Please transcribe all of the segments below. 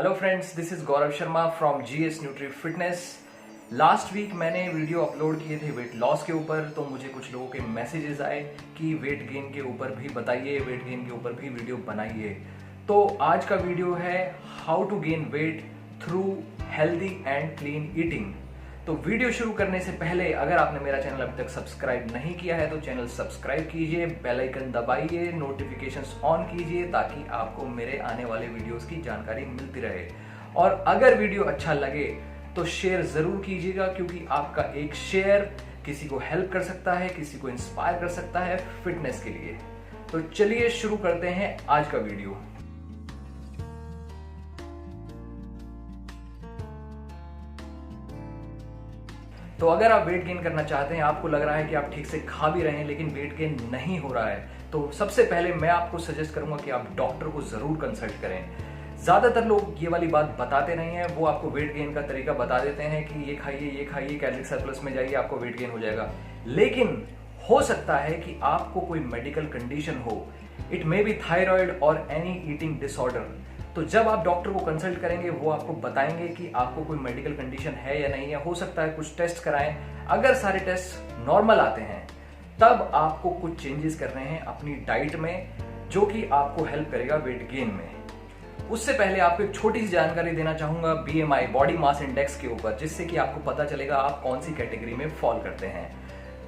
Hello friends, this is Gaurav Sharma from GS nutri fitness. Last week मैंने video upload किए थे weight loss के ऊपर, तो मुझे कुछ लोगों के मैसेजेस आए कि वेट गेन के ऊपर भी बताइए, वेट गेन के ऊपर भी वीडियो बनाइए। तो आज का वीडियो है how to gain weight through healthy and clean eating. तो वीडियो शुरू करने से पहले अगर आपने मेरा चैनल अभी तक सब्सक्राइब नहीं किया है तो चैनल सब्सक्राइब कीजिए, बेल आइकन दबाइए, नोटिफिकेशंस ऑन कीजिए ताकि आपको मेरे आने वाले वीडियोस की जानकारी मिलती रहे। और अगर वीडियो अच्छा लगे तो शेयर जरूर कीजिएगा, क्योंकि आपका एक शेयर किसी को हेल्प कर सकता है, किसी को इंस्पायर कर सकता है फिटनेस के लिए। तो चलिए शुरू करते हैं आज का वीडियो। तो अगर आप वेट गेन करना चाहते हैं, आपको लग रहा है कि आप ठीक से खा भी रहे हैं लेकिन वेट गेन नहीं हो रहा है, तो सबसे पहले मैं आपको सजेस्ट करूंगा कि आप डॉक्टर को जरूर कंसल्ट करें। ज्यादातर लोग ये वाली बात बताते नहीं है, वो आपको वेट गेन का तरीका बता देते हैं कि ये खाइए, कैलोरी सरप्लस में जाइए, आपको वेट गेन हो जाएगा। लेकिन हो सकता है कि आपको कोई मेडिकल कंडीशन हो, इट मे बी थायराइड और एनी ईटिंग डिसऑर्डर। तो जब आप डॉक्टर को कंसल्ट करेंगे वो आपको बताएंगे कि आपको कोई मेडिकल कंडीशन है या नहीं है। हो सकता है कुछ टेस्ट कराएं, अगर सारे टेस्ट नॉर्मल आते हैं तब आपको कुछ चेंजेस करने हैं अपनी डाइट में, जो कि आपको हेल्प करेगा वेट गेन में। उससे पहले आपको एक छोटी सी जानकारी देना चाहूंगा बीएमआई, बॉडी मास इंडेक्स के ऊपर, जिससे कि आपको पता चलेगा आप कौन सी कैटेगरी में फॉल करते हैं।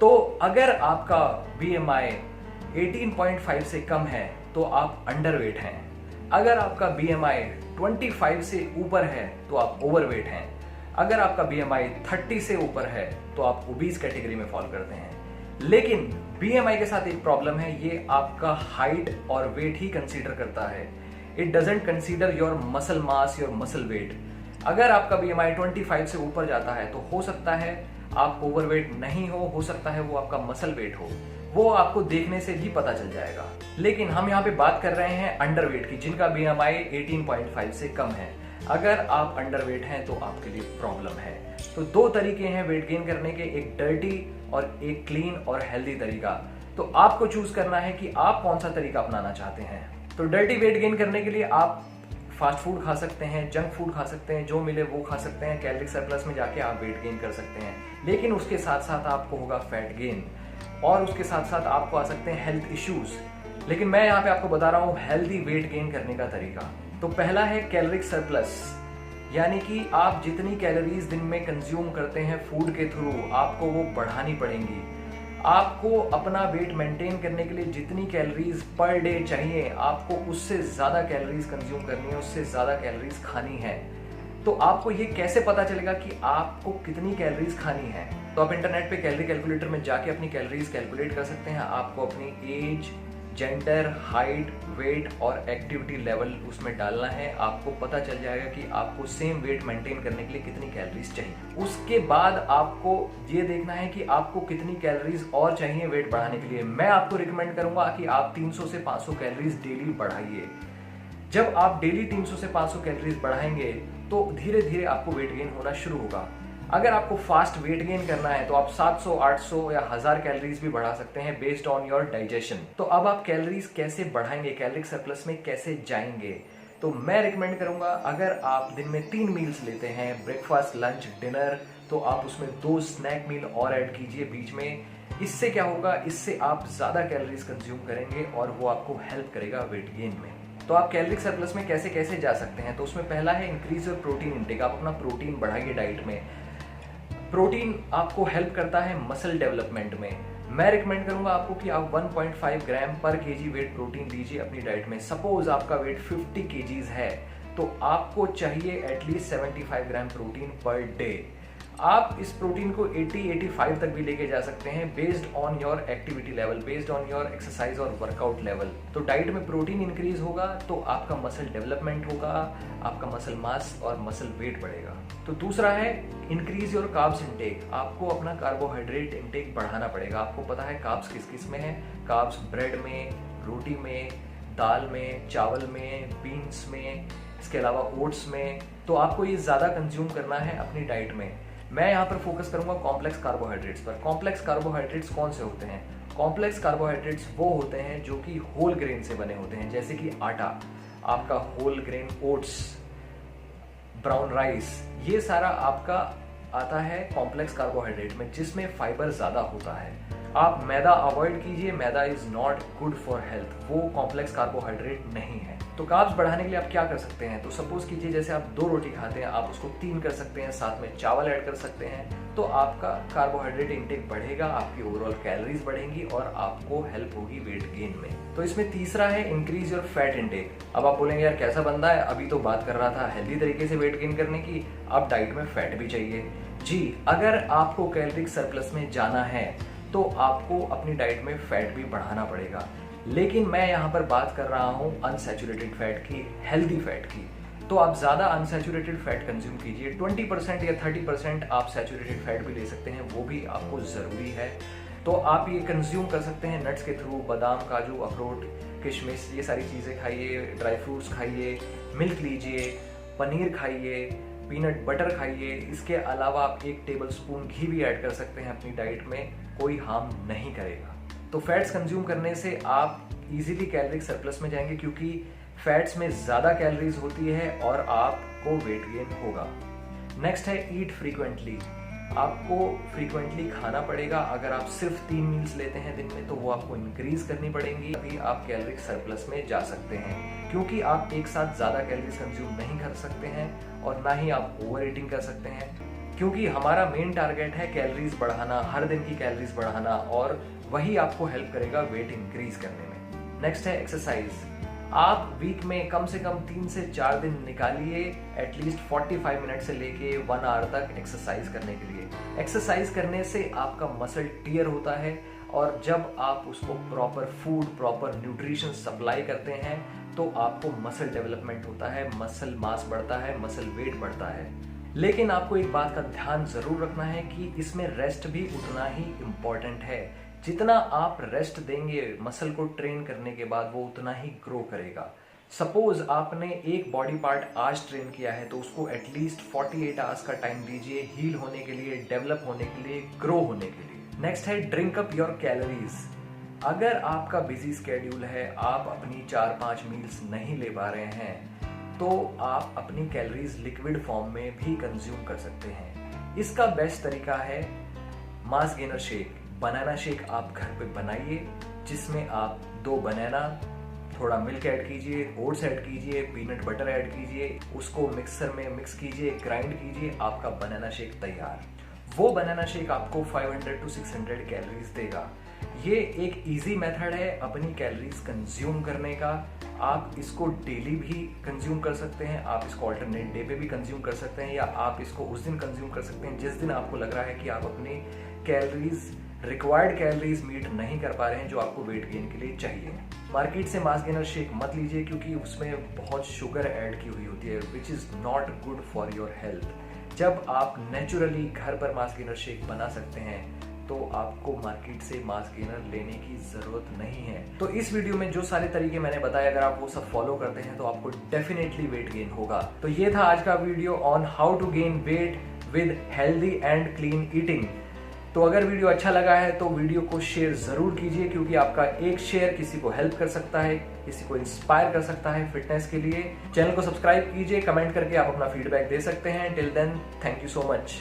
तो अगर आपका बीएमआई 18.5 से कम है तो आप अंडरवेट हैं। अगर आपका बीएमआई 25 से ऊपर है तो आप ओवरवेट हैं। अगर आपका बीएमआई 30 से ऊपर है तो आप ओबीज कैटेगरी में फॉल करते हैं। लेकिन बीएमआई के साथ एक प्रॉब्लम है, ये आपका हाइट और वेट ही कंसीडर करता है। It doesn't consider your muscle mass, your muscle weight. अगर आपका बीएमआई 25 से ऊपर जाता है तो हो सकता है आप ओवरवेट नहीं हो सकता है वो आपका मसल वेट हो, वो आपको देखने से भी पता चल जाएगा। लेकिन हम यहाँ पे बात कर रहे हैं अंडरवेट की, जिनका बीएमआई 18.5 से कम है। अगर आप अंडरवेट हैं तो आपके लिए प्रॉब्लम है। तो दो तरीके हैं वेट गेन करने के, एक डर्टी और एक क्लीन और हेल्दी तरीका। तो आपको चूज करना है कि आप कौन सा तरीका अपनाना चाहते हैं। तो डर्टी वेट गेन करने के लिए आप फास्ट फूड खा सकते हैं, जंक फूड खा सकते हैं, जो मिले वो खा सकते हैं, कैलोरी सरप्लस में जाके आप वेट गेन कर सकते हैं। लेकिन उसके साथ साथ आपको होगा फैट गेन और उसके साथ साथ आपको आ सकते हैं हेल्थ इश्यूज। लेकिन मैं यहाँ पे आपको बता रहा हूँ हेल्दी वेट गेन करने का तरीका। तो पहला है कैलोरिक सरप्लस, यानी कि आप जितनी कैलोरीज दिन में कंज्यूम करते हैं फूड के थ्रू, आपको वो बढ़ानी पड़ेंगी। आपको अपना वेट मेंटेन करने के लिए जितनी कैलोरीज पर डे चाहिए, आपको उससे ज्यादा कैलोरीज कंज्यूम करनी है, उससे ज्यादा कैलोरीज खानी है। तो आपको ये कैसे पता चलेगा कि आपको कितनी कैलोरीज खानी है? तो आप इंटरनेट पे कैलोरी कैलकुलेटर में जाके अपनी कैलोरीज कैलकुलेट कर सकते हैं। आपको अपनी एज, जेंडर, हाइट, वेट और एक्टिविटी लेवल उसमें डालना है। आपको पता चल जाएगा कि आपको सेम वेट मेंटेन करने के लिए कितनी कैलोरीज चाहिए। उसके बाद आपको ये देखना है कि आपको कितनी कैलोरीज और चाहिए वेट बढ़ाने के लिए। मैं आपको रिकमेंड करूंगा कि आप 300 से 500 कैलोरीज डेली बढ़ाइए। जब आप डेली 300 से 500 कैलोरीज बढ़ाएंगे तो धीरे धीरे आपको वेट गेन होना शुरू होगा। अगर आपको फास्ट वेट गेन करना है तो आप 700, 800 या 1000 कैलोरीज भी बढ़ा सकते हैं बेस्ड ऑन योर डाइजेशन। तो अब आप कैलोरीज कैसे बढ़ाएंगे, कैलोरिक सरप्लस में कैसे जाएंगे? तो मैं रिकमेंड करूंगा, अगर आप दिन में 3 मील्स लेते हैं, ब्रेकफास्ट, लंच, डिनर, तो आप उसमें 2 स्नैक मील और ऐड कीजिए बीच में। इससे क्या होगा, इससे आप ज्यादा कैलोरीज कंज्यूम करेंगे और वो आपको हेल्प करेगा वेट गेन में। तो आप कैलोरिक सरप्लस में कैसे कैसे जा सकते हैं? तो उसमें पहला है इंक्रीज योर प्रोटीन इंटेक। आप अपना प्रोटीन बढ़ाइए डाइट में। प्रोटीन आपको हेल्प करता है मसल डेवलपमेंट में। मैं रिकमेंड करूंगा आपको कि आप 1.5 ग्राम पर केजी वेट प्रोटीन लीजिए अपनी डाइट में। सपोज आपका वेट 50 केजीज है तो आपको चाहिए at least 75 gram protein per day. आप इस प्रोटीन को 80-85 तक भी लेके जा सकते हैं based on your activity level, based on your exercise और वर्कआउट लेवल। तो डाइट में प्रोटीन इंक्रीज होगा तो आपका मसल डेवलपमेंट होगा, आपका मसल मास और मसल वेट बढ़ेगा। तो दूसरा है इंक्रीज योर कार्ब्स इंटेक। आपको अपना कार्बोहाइड्रेट इंटेक बढ़ाना पड़ेगा। आपको पता है कार्ब्स किस किस में है। कार्ब्स ब्रेड में, रोटी में, दाल में, चावल में, बीन्स में, इसके अलावा ओट्स में। तो आपको ये ज्यादा कंज्यूम करना है अपनी डाइट में। मैं यहाँ पर फोकस करूंगा कॉम्प्लेक्स कार्बोहाइड्रेट्स पर। कॉम्प्लेक्स कार्बोहाइड्रेट्स कौन से होते हैं? कॉम्प्लेक्स कार्बोहाइड्रेट्स वो होते हैं जो कि होल ग्रेन से बने होते हैं, जैसे कि आटा, आपका whole grain oats, brown rice, ये सारा आपका आता है कॉम्प्लेक्स कार्बोहाइड्रेट में, जिसमें फाइबर ज्यादा होता है। आप मैदा अवॉइड कीजिए, maida is not good for health, वो कॉम्प्लेक्स कार्बोहाइड्रेट नहीं है। तो कार्ब्स बढ़ाने के लिए आप क्या कर सकते हैं? तो सपोज कीजिए जैसे आप 2 रोटी खाते हैं, आप उसको 3 कर सकते हैं, साथ में चावल ऐड कर सकते हैं, तो आपका कार्बोहाइड्रेट इंटेक बढ़ेगा, आपकी ओवरऑल कैलोरीज बढ़ेंगी और आपको हेल्प होगी वेट गेन में। तो इसमें तीसरा है इंक्रीज योर फैट इंटेक। अब आप बोलेंगे यार कैसा बंदा है, अभी तो बात कर रहा था हेल्दी तरीके से वेट गेन करने की, अब डाइट में फैट भी चाहिए। जी, अगर आपको कैलोरिक सरप्लस में जाना है तो आपको अपनी डाइट में फैट भी बढ़ाना पड़ेगा, लेकिन मैं यहाँ पर बात कर रहा हूँ अनसैचुरेटेड फैट की, हेल्दी फैट की। तो आप ज़्यादा अनसैचुरेटेड फैट कंज्यूम कीजिए, 20% या 30% आप सैचुरेटेड फैट भी ले सकते हैं, वो भी आपको ज़रूरी है। तो आप ये कंज्यूम कर सकते हैं नट्स के थ्रू, बादाम, काजू, अखरोट, किशमिश, ये सारी चीज़ें खाइए, ड्राई फ्रूट्स खाइए, मिल्क लीजिए, पनीर खाइए, पीनट बटर खाइए। इसके अलावा आप 1 टेबलस्पून घी भी ऐड कर सकते हैं अपनी डाइट में, कोई हार्म नहीं करेगा। तो फैट्स कंज्यूम करने से आप इजीली कैलोरिक सरप्लस में जाएंगे, क्योंकि फैट्स में ज़्यादा कैलोरीज होती है और आपको वेट गेन होगा। नेक्स्ट है ईट फ्रीक्वेंटली। आपको फ्रीक्वेंटली खाना पड़ेगा। अगर आप सिर्फ 3 मील्स लेते हैं दिन में, तो वो आपको इंक्रीज करनी पड़ेंगी, अभी आप कैलोरिक सरप्लस में जा सकते हैं, क्योंकि आप एक साथ ज़्यादा कैलोरीज कंज्यूम नहीं कर सकते हैं और ना ही आप ओवर ईटिंग कर सकते हैं, क्योंकि हमारा मेन टारगेट है कैलोरीज बढ़ाना, हर दिन की कैलोरीज बढ़ाना, और वही आपको हेल्प करेगा वेट इंक्रीज करने में। नेक्स्ट है एक्सरसाइज। आप वीक में कम से कम 3 से 4 दिन निकालिए, एटलीस्ट 45 मिनट से लेके 1 आवर तक एक्सरसाइज करने के लिए। एक्सरसाइज करने से आपका मसल टियर होता है, और जब आप उसको proper food, proper nutrition supply करते हैं, तो आपको मसल डेवलपमेंट होता है, मसल मास बढ़ता है, मसल वेट बढ़ता है। लेकिन आपको एक बात का ध्यान जरूर रखना है कि इसमें रेस्ट भी उतना ही इम्पोर्टेंट है। जितना आप रेस्ट देंगे मसल को ट्रेन करने के बाद, वो उतना ही ग्रो करेगा। सपोज आपने एक बॉडी पार्ट आज ट्रेन किया है, तो उसको एटलीस्ट 48 आवर्स का टाइम दीजिए हील होने के लिए, डेवलप होने के लिए, ग्रो होने के लिए। नेक्स्ट है ड्रिंक अप योर कैलोरीज। अगर आपका बिजी स्केड्यूल है, आप अपनी 4-5 मील्स नहीं ले पा रहे हैं, तो आप अपनी कैलोरीज लिक्विड फॉर्म में भी कंज्यूम कर सकते हैं। इसका बेस्ट तरीका है mass gainer shake. Banana shake आप घर पे बनाइए, जिसमें आप 2 बनाना, थोड़ा मिल्क ऐड कीजिए, ओट्स ऐड कीजिए, पीनट बटर ऐड कीजिए, उसको मिक्सर में मिक्स कीजिए, ग्राइंड कीजिए, आपका बनाना शेक तैयार। वो बनाना शेक आपको 500 to 600 कैलोरीज देगा। ये एक इजी मेथड है अपनी कैलोरीज कंज्यूम करने का। आप इसको डेली भी कंज्यूम कर सकते हैं, आप इसको अल्टरनेट डे पे भी कंज्यूम कर सकते हैं, या आप इसको उस दिन कंज्यूम कर सकते हैं जिस दिन आपको लग रहा है कि आप अपनी कैलोरीज, रिक्वायर्ड कैलोरीज मीट नहीं कर पा रहे हैं जो आपको वेट गेन के लिए चाहिए। मार्केट से मास गेनर शेक मत लीजिए, क्योंकि उसमें बहुत शुगर ऐड की हुई होती है, which is not good for your health. जब आप नेचुरली घर पर मास गेनर शेक बना सकते हैं, तो आपको मार्केट से मास गेनर लेने की जरूरत नहीं है। तो इस वीडियो में जो सारे तरीके मैंने बताए, अगर आप वो सब फॉलो करते हैं, तो आपको डेफिनेटली वेट गेन होगा। तो ये था आज का video on how to gain weight with healthy and clean eating. तो अगर वीडियो अच्छा लगा है तो वीडियो को शेयर जरूर कीजिए, क्योंकि आपका एक शेयर किसी को हेल्प कर सकता है, किसी को इंस्पायर कर सकता है फिटनेस के लिए। चैनल को सब्सक्राइब कीजिए, कमेंट करके आप अपना फीडबैक दे सकते हैं। Till then, thank you so much.